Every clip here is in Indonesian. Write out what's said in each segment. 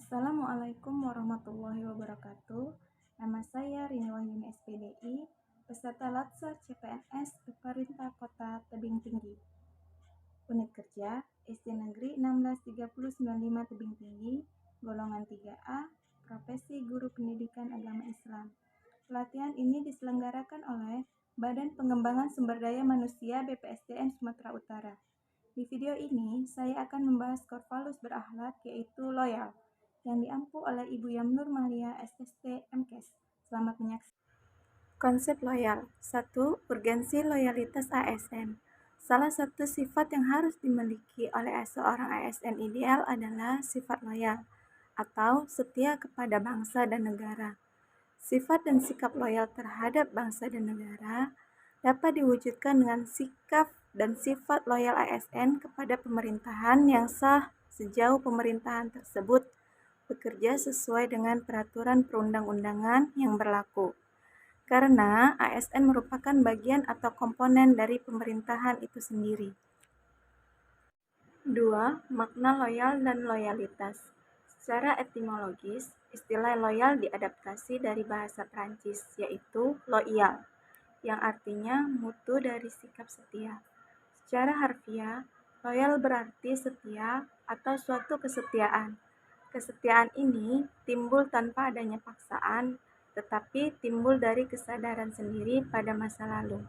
Assalamualaikum warahmatullahi wabarakatuh. Nama saya Rini Wahyuni SPDI, peserta Latsar CPNS Pemerintah Kota Tebing Tinggi. Unit kerja SD Negeri 163095 Tebing Tinggi, golongan 3A, profesi Guru Pendidikan Agama Islam. Pelatihan ini diselenggarakan oleh Badan Pengembangan Sumber Daya Manusia BPSDM Sumatera Utara. Di video ini, saya akan membahas Korvalus berakhlak, yaitu loyal, yang diampu oleh Ibu Yamnur Mahlia SST MKes. Selamat menyaksikan. Konsep loyal. 1. Urgensi loyalitas ASN. Salah satu sifat yang harus dimiliki oleh seorang ASN ideal adalah sifat loyal atau setia kepada bangsa dan negara. Sifat dan sikap loyal terhadap bangsa dan negara dapat diwujudkan dengan sikap dan sifat loyal ASN kepada pemerintahan yang sah sejauh pemerintahan tersebut bekerja sesuai dengan peraturan perundang-undangan yang berlaku. Karena ASN merupakan bagian atau komponen dari pemerintahan itu sendiri. 2. Makna loyal dan loyalitas. Secara etimologis, istilah loyal diadaptasi dari bahasa Prancis, yaitu loyal, yang artinya mutu dari sikap setia. Secara harfiah, loyal berarti setia atau suatu kesetiaan. Kesetiaan ini timbul tanpa adanya paksaan, tetapi timbul dari kesadaran sendiri pada masa lalu.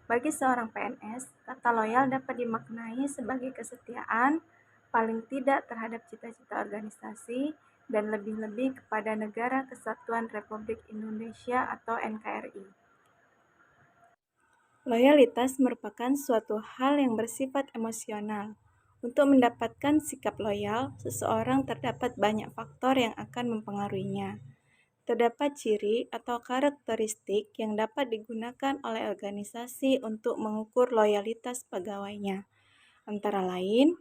Bagi seorang PNS, kata loyal dapat dimaknai sebagai kesetiaan, paling tidak terhadap cita-cita organisasi, dan lebih-lebih kepada Negara Kesatuan Republik Indonesia atau NKRI. Loyalitas merupakan suatu hal yang bersifat emosional. Untuk mendapatkan sikap loyal, seseorang terdapat banyak faktor yang akan mempengaruhinya. Terdapat ciri atau karakteristik yang dapat digunakan oleh organisasi untuk mengukur loyalitas pegawainya. Antara lain,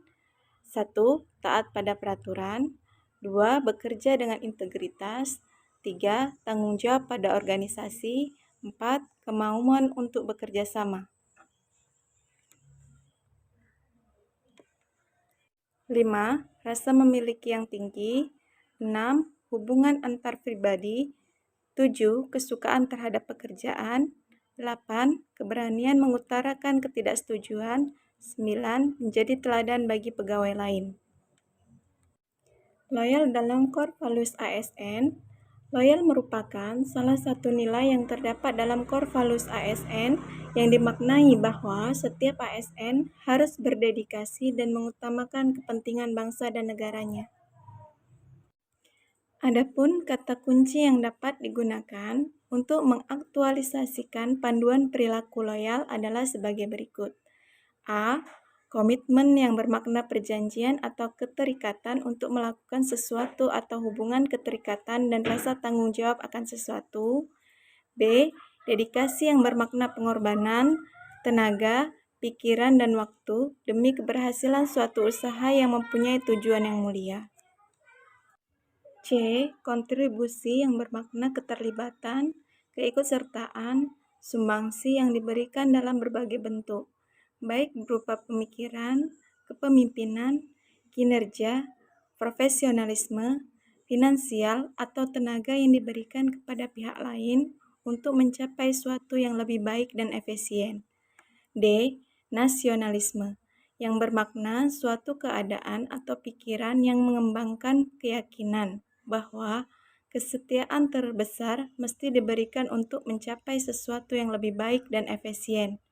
1. Taat pada peraturan. 2. Bekerja dengan integritas. 3. Tanggung jawab pada organisasi. 4. Kemauan untuk bekerja sama. 5. Rasa memiliki yang tinggi. 6. Hubungan antar pribadi. 7. Kesukaan terhadap pekerjaan. 8. Keberanian mengutarakan ketidaksetujuan. 9. Menjadi teladan bagi pegawai lain. Loyal dalam Korvalus ASN. Loyal merupakan salah satu nilai yang terdapat dalam Korvalus ASN yang dimaknai bahwa setiap ASN harus berdedikasi dan mengutamakan kepentingan bangsa dan negaranya. Adapun kata kunci yang dapat digunakan untuk mengaktualisasikan panduan perilaku loyal adalah sebagai berikut. A. Komitmen yang bermakna perjanjian atau keterikatan untuk melakukan sesuatu atau hubungan keterikatan dan rasa tanggung jawab akan sesuatu. B. Dedikasi yang bermakna pengorbanan, tenaga, pikiran, dan waktu demi keberhasilan suatu usaha yang mempunyai tujuan yang mulia. C. Kontribusi yang bermakna keterlibatan, keikutsertaan, sumbangsi yang diberikan dalam berbagai bentuk, baik berupa pemikiran, kepemimpinan, kinerja, profesionalisme, finansial, atau tenaga yang diberikan kepada pihak lain untuk mencapai suatu yang lebih baik dan efisien. D. Nasionalisme, yang bermakna suatu keadaan atau pikiran yang mengembangkan keyakinan bahwa kesetiaan terbesar mesti diberikan untuk mencapai sesuatu yang lebih baik dan efisien.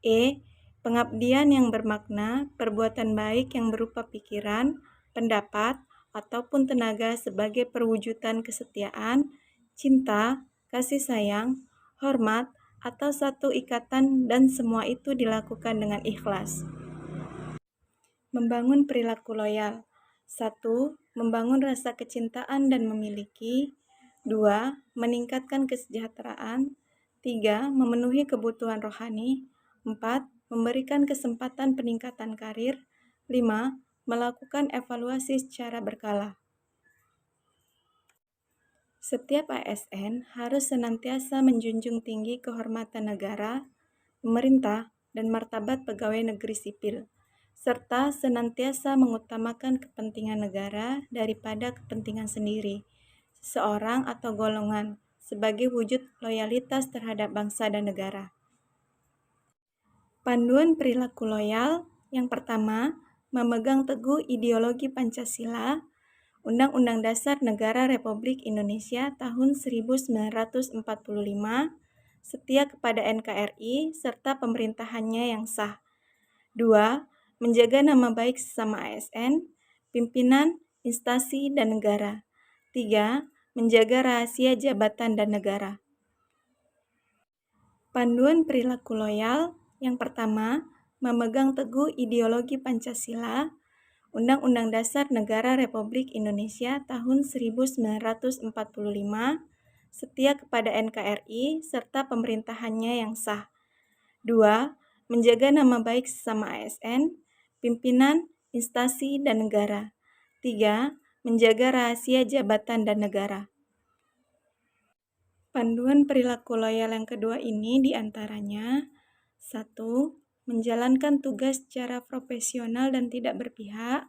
E. Pengabdian yang bermakna perbuatan baik yang berupa pikiran, pendapat, ataupun tenaga sebagai perwujudan kesetiaan, cinta, kasih sayang, hormat, atau satu ikatan, dan semua itu dilakukan dengan ikhlas. Membangun perilaku loyal. 1. Membangun rasa kecintaan dan memiliki. 2. Meningkatkan kesejahteraan. 3. Memenuhi kebutuhan rohani. 4. Memberikan kesempatan peningkatan karir. 5. Melakukan evaluasi secara berkala. Setiap ASN harus senantiasa menjunjung tinggi kehormatan negara, pemerintah, dan martabat pegawai negeri sipil. serta senantiasa mengutamakan kepentingan negara daripada kepentingan sendiri, seseorang atau golongan, sebagai wujud loyalitas terhadap bangsa dan negara. Panduan perilaku loyal yang pertama, memegang teguh ideologi Pancasila, Undang-Undang Dasar Negara Republik Indonesia tahun 1945, setia kepada NKRI serta pemerintahannya yang sah. 2. Menjaga nama baik sesama ASN, pimpinan, instansi, dan negara. 3. Menjaga rahasia jabatan dan negara. Panduan perilaku loyal yang pertama, memegang teguh ideologi Pancasila, Undang-Undang Dasar Negara Republik Indonesia tahun 1945, setia kepada NKRI serta pemerintahannya yang sah. 2. Menjaga nama baik sesama ASN, pimpinan, instansi, dan negara. 3. Menjaga rahasia jabatan dan negara. Panduan perilaku loyal yang kedua ini diantaranya 1. Menjalankan tugas secara profesional dan tidak berpihak.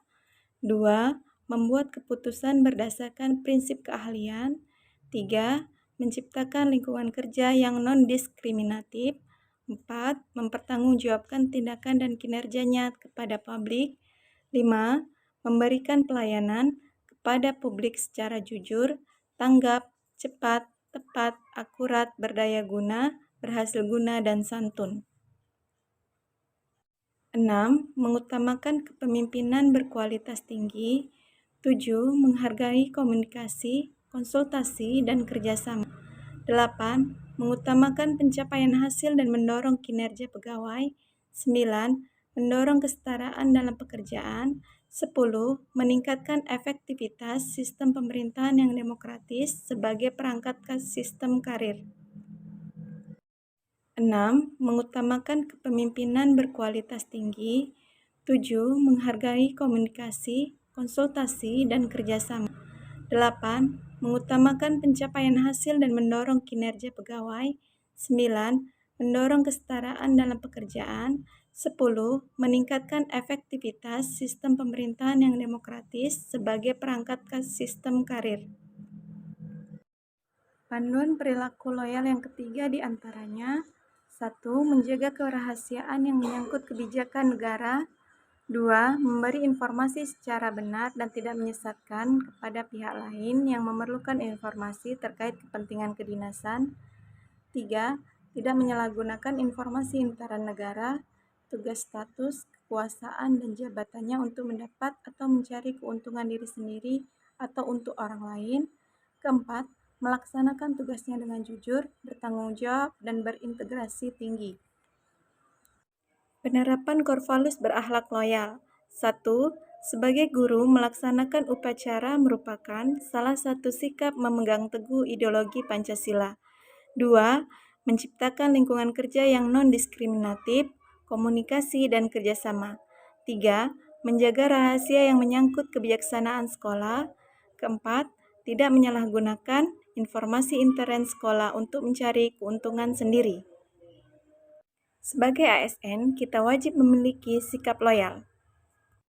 2. Membuat keputusan berdasarkan prinsip keahlian. 3. Menciptakan lingkungan kerja yang non-diskriminatif. 4. Mempertanggungjawabkan tindakan dan kinerjanya kepada publik. 5. Memberikan pelayanan kepada publik secara jujur, tanggap, cepat, tepat, akurat, berdaya guna, berhasil guna, dan santun. 6. Mengutamakan kepemimpinan berkualitas tinggi. 7. Menghargai komunikasi, konsultasi, dan kerjasama. 8. Mengutamakan pencapaian hasil dan mendorong kinerja pegawai. 9. Mendorong kesetaraan dalam pekerjaan. 10. Meningkatkan efektivitas sistem pemerintahan yang demokratis sebagai perangkat sistem karir. 6. Mengutamakan kepemimpinan berkualitas tinggi. 7. Menghargai komunikasi, konsultasi, dan kerjasama. 8. Mengutamakan pencapaian hasil dan mendorong kinerja pegawai. 9. Mendorong kesetaraan dalam pekerjaan. 10. Meningkatkan efektivitas sistem pemerintahan yang demokratis sebagai perangkat sistem karir. Panduan perilaku loyal yang ketiga diantaranya 1. Menjaga kerahasiaan yang menyangkut kebijakan negara. 2. Memberi informasi secara benar dan tidak menyesatkan kepada pihak lain yang memerlukan informasi terkait kepentingan kedinasan. 3. Tidak menyalahgunakan informasi intern negara, tugas status, kekuasaan, dan jabatannya untuk mendapat atau mencari keuntungan diri sendiri atau untuk orang lain. 4. Melaksanakan tugasnya dengan jujur, bertanggung jawab, dan berintegrasi tinggi. Penerapan core values berakhlak loyal. 1. Sebagai guru, melaksanakan upacara merupakan salah satu sikap memegang teguh ideologi Pancasila. 2. Menciptakan lingkungan kerja yang non-diskriminatif, komunikasi, dan kerjasama. 3. Menjaga rahasia yang menyangkut kebijaksanaan sekolah. 4. Tidak menyalahgunakan informasi intern sekolah untuk mencari keuntungan sendiri. Sebagai ASN, kita wajib memiliki sikap loyal.